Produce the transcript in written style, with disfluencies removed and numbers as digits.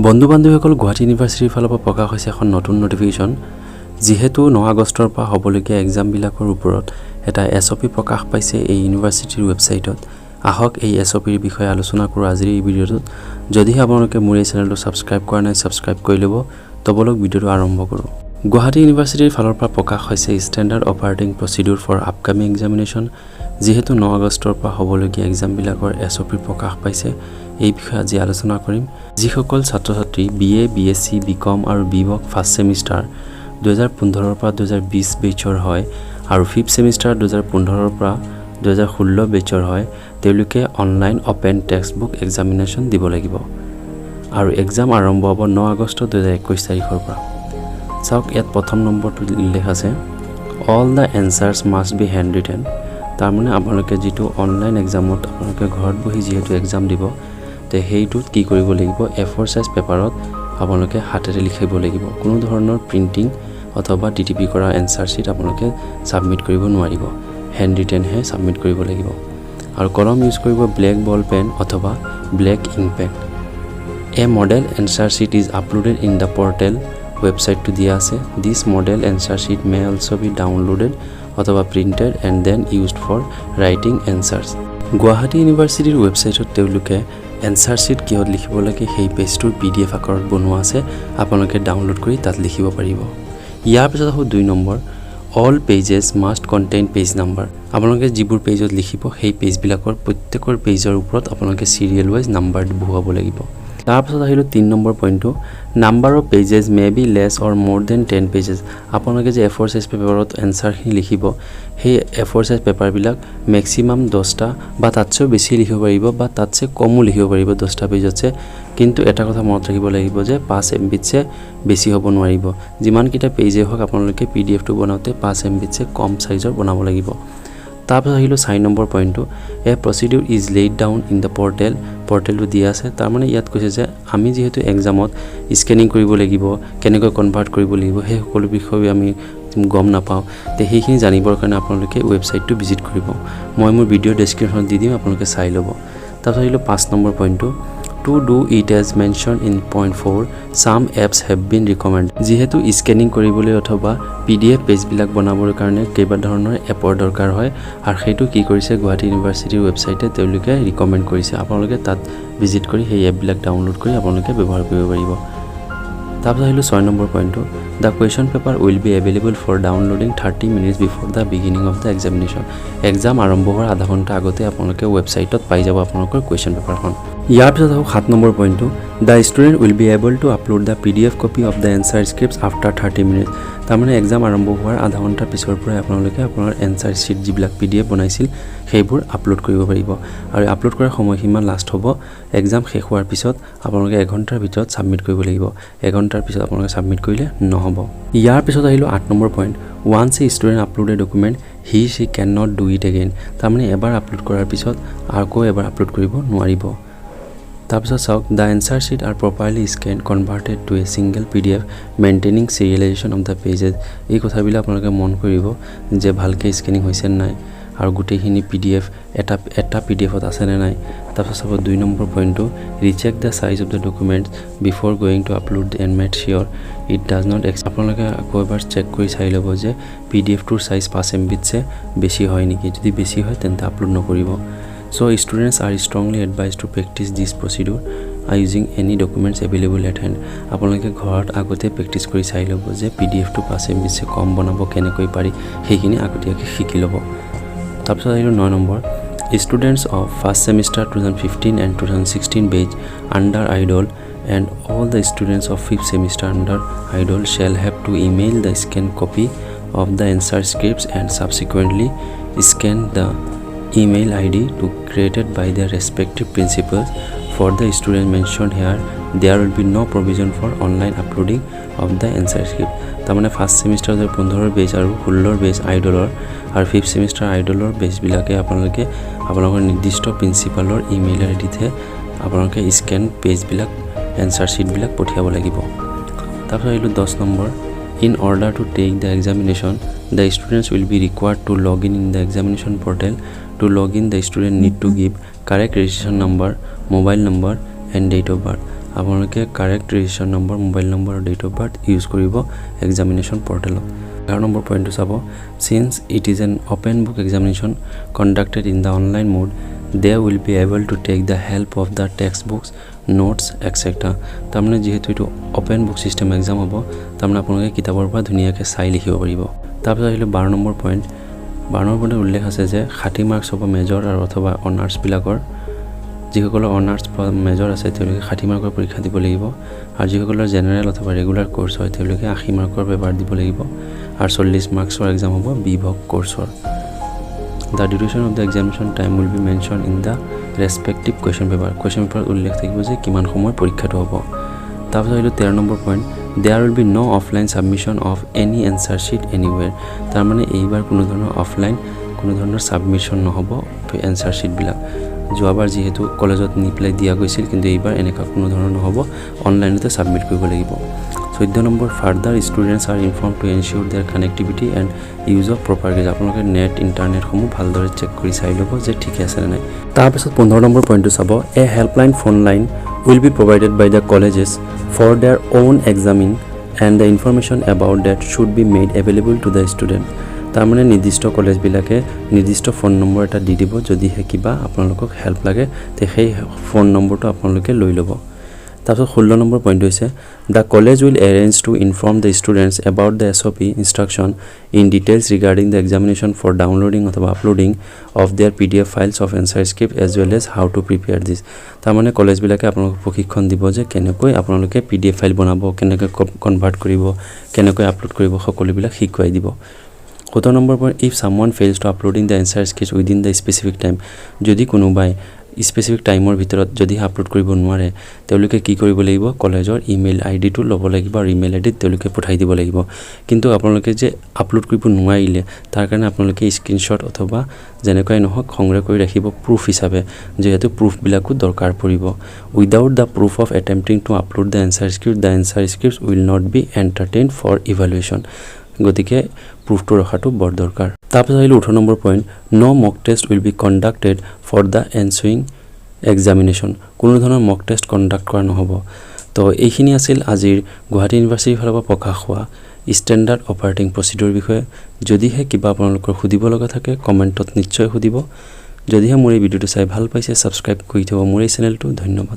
বন্ধু বান্ধৱীসকল গুৱাহাটী ইউনিভাৰ্চিটিৰ ফালৰ পৰা প্ৰকাশ হৈছে এখন নতুন নটিফিকেশ্যন যেহেতু 9 আগষ্টৰ পৰা হ'বলগীয়া এক্সাম বিলাকৰ ওপৰত এটা এছঅপি প্ৰকাশ পাইছে এই ইউনিভাৰ্চিটিৰ ৱেবছাইটত আহক এই এছঅপিৰ বিষয়ে আলোচনা কৰোঁ আজিৰ এই ভিডিঅ'টোত যদি আপোনালোকে মোৰ এই চেনেলটো সাবস্ক্ৰাইব কৰা নাই সাবস্ক্ৰাইব কৰি ল'ব তবলক ভিডিঅ'টো আৰম্ভ কৰোঁ গুৱাহাটী ইউনিভাৰ্চিটিৰ ফালৰ পৰা প্ৰকাশ হৈছে standard operating procedure for upcoming examination যেহেতু 9 আগষ্টৰ পৰা হ'বলগীয়া এক্সাম বিলাকৰ এছঅপি প্ৰকাশ পাইছে এই বিষয়ে আজি আলোচনা কৰিম যিসকল ছাত্ৰ-ছাত্ৰী বিএ বিএসসি বিকম আৰু বিভক ফাৰ্ষ্ট সেমিষ্টাৰ 2015 পৰা 2020 বেচৰ হয় আৰু ফিফথ সেমিষ্টাৰ 2015 পৰা 2016 বেচৰ হয় তেওঁলোকে অনলাইন ওপেন টেক্সটবুক এক্সামিনেশ্যন দিব লাগিব আৰু এক্সাম আৰম্ভ হ'ব 9 আগষ্ট 2021 তাৰিখৰ পৰা চাওক ইয়াত প্ৰথম নম্বৰটো উল্লেখ আছে all the answers must be handwritten তাৰ মানে আপোনালোকে যেটো অনলাইন এক্সামত আপোনালোকে ঘৰত বহি যেটো এক্সাম দিব তে হেইটো কি কৰিব লাগিব A4 সাইজ পেপাৰত আপোনালোকে হাতেৰে লিখিব লাগিব কোনো ধৰণৰ প্ৰিন্টিং অথবা ডিটিপি কৰা এনসাৰ শিট আপোনালোকে সাবমিট কৰিব নোৱাৰিব হ্যান্ড ৰিটেন হে সাবমিট কৰিব লাগিব আৰু কলম ইউজ কৰিব ব্ল্যাক বল পেন অথবা black ink pen A model answer sheet is uploaded in the portal website to দিয়া আছে this model answer sheet may also be downloaded অথবা printed and then used for writing answers Guwahati ইউনিভাৰ্চিটিৰ ৱেবছাইটত তেওঁলোকে answer sheet কিহত লিখিব লাগে সেই পেজটোৰ পিডিএফ আকাৰত বনোৱা আছে আপোনালোকে ডাউনলোড কৰি তাত লিখিব পাৰিব ইয়াৰ পিছত হ'ব 2 number all pages must contain page number আপোনালোকে যিবোৰ পেজত লিখিব সেই পেজ বিলাকৰ প্ৰত্যেকৰ পেজৰ ওপৰত আপোনালোকে সিৰিয়েল ওয়াইজ নাম্বাৰ বহুৱাব লাগিব তাৰ পিছত আহিলো 3 নম্বৰ পইণ্টটো number of pages may be less or more than 10 pages আপোনালোকে যে A4 সাইজ পেপাৰত এনসাৰ খিনি লিখিব সেই A4 সাইজ পেপাৰ বিলাক ম্যাক্সিমাম 10টা বা তাতকৈ বেছি লিখিব পাৰিব বা তাতকৈ কমও লিখিব পাৰিব 10টা পেজতছে কিন্তু এটা কথা মনত ৰাখিব লাগিব যে 5 MB-তছে বেছি হ'ব নোৱাৰিব যিমান কিটা পেজে হওক আপোনালোকে PDF টো বনাওতে 5 MB-তছে কম সাইজৰ বনাব লাগিব তাৰপিছত আহিলো 4 নম্বৰ পইণ্টটো a procedure is laid down in the পৰ্টেলটো দিয়া আছে তাৰ মানে ইয়াত কৈছে যে আমি যেহেতু এক্সামত স্ক্যানিং কৰিব লাগিব কেনেকৈ কনভাৰ্ট কৰিব লাগিব সেই সকলো বিষয় আমি গম নাপাও তে সেইখিনি জানিবৰ কাৰণে আপোনালোকে ৱেবছাইটটো ভিজিট কৰিব মই মোৰ ভিডিও ডেসক্ৰিপচনত দি দিম আপোনালোকে চাই ল'ব তাৰপিছত আহিলো 5 নম্বৰ পইণ্টটো to do it as mentioned in point 4 some apps have been recommended যেহেতু স্ক্যানিং কৰিবলৈ অথবা PDF পেজ বিলাক বনাবৰ কাৰণে কেইবা ধৰণৰ এপৰ দৰকাৰ হয় আৰু সেইটো কি কৰিছে গুৱাহাটী ইউনিভাৰ্চিটিৰ ৱেবছাইটে তেওঁলোকে ৰিকমেন্ড কৰিছে আপোনালোকে তাত ভিজিট কৰি সেই এপ বিলাক ডাউনলোড কৰি আপোনালোকে ব্যৱহাৰ কৰিব পাৰিব তাৰপিছত আহিলো 6 নম্বৰ পইণ্টটো the question paper will be available for downloading 30 minutes before the beginning of the examination exam আৰম্ভ হোৱাৰ আধা ঘণ্টা আগতে আপোনালোকে ৱেবছাইটত পাই যাব আপোনালোকৰ question পেপাৰখন ইয়াৰ পিছত 7 নম্বৰ পইণ্টটো the student will be able to upload the PDF copy of the answer scripts after 30 minutes তাৰমানে এক্সাম আৰম্ভ হোৱাৰ আধা ঘণ্টা পিছৰ পৰা আপোনালোকে আপোনাৰ এনসাৰ শিট যিবিলাক PDF বনাইছিল সেইবোৰ আপলোড কৰিব পাৰিব আৰু আপলোড কৰাৰ সময়সীমা লাষ্ট হ'ব এক্সাম শেষ হোৱাৰ পিছত আপোনালোকে 1 ঘণ্টাৰ ভিতৰত সাবমিট কৰিব লাগিব 1 ঘণ্টাৰ পিছত আপোনালোকে সাবমিট কৰিলে নহব ইয়াৰ পিছত আহিলো 8 number point once a student upload a document he she cannot do it again তাৰমানে এবাৰ আপলোড কৰাৰ পিছত আকৌ এবাৰ আপলোড কৰিব নোৱাৰিব তাৰপিছত চাওক the answer sheet are properly scanned converted to a single PDF maintaining serialization of the pages এই কথাবিলাক আপোনালোকে মন কৰিব যে ভালকে স্ক্যানিং হৈছে নাই আৰু গোটেইখিনি PDF এটা PDFত আছে নে নাই তাৰপিছত চাব 2 নম্বৰ পইণ্টটো recheck the size of the documents before going to upload and make sure it does not আপোনালোকে আকৌ এবাৰ চেক কৰি চাই ল'ব যে PDF টোৰ সাইজ 5 MB-তছে বেছি হয় নেকি যদি বেছি হয় তেন্তে আপলোড নকৰিব So students are strongly advised to practice this procedure using any documents available at hand আপোনালোকে ঘৰত আগতে প্ৰেক্টিস কৰি চাই ল'ব যে PDF টো 5 MB से কম বনাব কেনেকৈ পাৰি সেইখিনি আগতীয়াকৈ শিকি ল'ব তাৰপিছত আহিলো 9 number students of first semester 2015 and 2016 batch under IDOL and all the students of 5th semester under IDOL shall have to email the scanned copy of the answer scripts and subsequently scan the email ID to created by their respective principals for the student mentioned here there will be no provision for online uploading of the answer script তাৰমানে first semester 15 বেচ আৰু 16 বেচ আইডলৰ আৰু 5th semester আইডলৰ বেচ বিলাকে আপোনালোকৰ নিৰ্দিষ্ট প্ৰিন্সিপালৰ email আইডিতে আপোনালোকে scan page বিলাক answer sheet বিলাক পঠিয়াব লাগিব তাৰপিছত আহিলো 10 number in order to take the examination the students will be required to log in the examination portal to log in the student need to give correct registration number mobile number and date of birth আপোনালোকে correct registration number mobile number আৰু date of birth use কৰিব examination পৰ্টেলত 11 number পইণ্টটো চাব since it is an open book examination conducted in the online mode they will be able to take the help of the text books notes et cetera তাৰমানে যিহেতু এইটো open book system exam হ'ব তাৰমানে আপোনালোকে কিতাপৰ পৰা ধুনীয়াকৈ চাই লিখিব পাৰিব তাৰপিছত আহিলোঁ 12 নম্বৰ পইণ্ট 12 নম্বৰ পইণ্টত উল্লেখ আছে যে 60 মাৰ্কছ হ'ব মেজৰ আৰু অথবা অনাৰ্ছবিলাকৰ যিসকলৰ অনাৰ্ছ বা মেজৰ আছে তেওঁলোকে 60 মাৰ্কৰ পৰীক্ষা দিব লাগিব আৰু যিসকলৰ জেনেৰেল অথবা ৰেগুলাৰ কোৰ্ছ হয় তেওঁলোকে 80 মাৰ্কৰ পেপাৰ দিব লাগিব আৰু 40 মাৰ্কছৰ এক্সাম হ'ব বিভক কোৰ্ছৰ The duration of the examination time will be mentioned in the respective question paper. Question paper উল্লেখ থাকিব যে কিমান সময় পৰীক্ষাটো হ'ব তাৰপিছত আহিলোঁ 13 number point there will be no offline submission of any answer sheet anywhere তাৰমানে এইবাৰ কোনো ধৰণৰ অফলাইন কোনো ধৰণৰ সাবমিশন নহ'ব এনসাৰ शीटবিলাক যোৱাবাৰ যেহেতু কলেজত নি পেলাই দিয়া গৈছিল কিন্তু এইবাৰ এনেকা কোনো ধৰণৰ নহ'ব অনলাইনতে সাবমিট কৰিব লাগিব 14 number further students are informed to ensure their connectivity and use of proper gauge আপোনালোকে নেট ইণ্টাৰনেটসমূহ ভালদৰে চেক কৰি চাই ল'ব যে ঠিকে আছে নে নাই তাৰপিছত 15 নম্বৰ পইণ্টটো চাব a helpline phone line will be provided by the colleges for their own examining and the information about that should be made available to the student তাৰমানে নিৰ্দিষ্ট কলেজবিলাকে নিৰ্দিষ্ট ফোন নম্বৰ এটা দি দিব যদিহে কিবা আপোনালোকক হেল্প লাগে তে সেই ফোন নম্বৰটো আপোনালোকে লৈ ল'ব তাৰপিছত 16 নম্বৰ পইণ্ট হৈছে the college will arrange to inform the students about the SOP instruction in details regarding the examination for downloading অথবা uploading of their PDF files of answer script as well as how to prepare this তাৰমানে কলেজবিলাকে আপোনালোকক প্ৰশিক্ষণ দিব যে কেনেকৈ আপোনালোকে PDF file বনাব কেনেকৈ কনভাৰ্ট কৰিব কেনেকৈ আপলোড কৰিব সকলোবিলাক শিকাই দিব 17 number point if someone fails to uploading the answer script within the specific time যদি কোনোবাই স্পেসিফিক টাইমৰ ভিতৰত যদি আপলোড কৰিব নোৱাৰে তেওঁলোকে কি কৰিব লাগিব কলেজৰ ইমেইল আইডিটো ল'ব লাগিব আৰু ইমেইল আইডিত তেওঁলোকে পঠাই দিব লাগিব কিন্তু আপোনালোকে যে আপলোড কৰিব নোৱাৰিলে তাৰ কাৰণে আপোনালোকে স্ক্ৰিনশ্বট অথবা যেনেকৈ নহওক সংগ্ৰহ কৰি ৰাখিব প্ৰুফ হিচাপে যেহেতু প্ৰুফবিলাকো দৰকাৰ পৰিব without the proof of attempting to upload the answer script will not be entertained for evaluation গতিকে প্ৰুফটো ৰখাটো বৰ দৰকাৰ তাৰপিছত আহিলোঁ 18 number point no mock test will be conducted for the ensuing examination কোনো ধৰণৰ মক টেষ্ট কণ্ডাক্ট কৰা নহ'ব তো এইখিনি আছিল আজিৰ গুৱাহাটী ইউনিভাৰ্চিটিৰ ফালৰ পৰা প্ৰকাশ হোৱা ষ্টেণ্ডাৰ্ড অপাৰেটিং প্ৰচিডিউৰ বিষয়ে যদিহে কিবা আপোনালোকৰ সুধিব লগা থাকে কমেণ্টত নিশ্চয় সুধিব যদিহে মোৰ এই ভিডিঅ'টো চাই ভাল পাইছে ছাবস্ক্ৰাইব কৰি থব মোৰ এই চেনেলটো ধন্যবাদ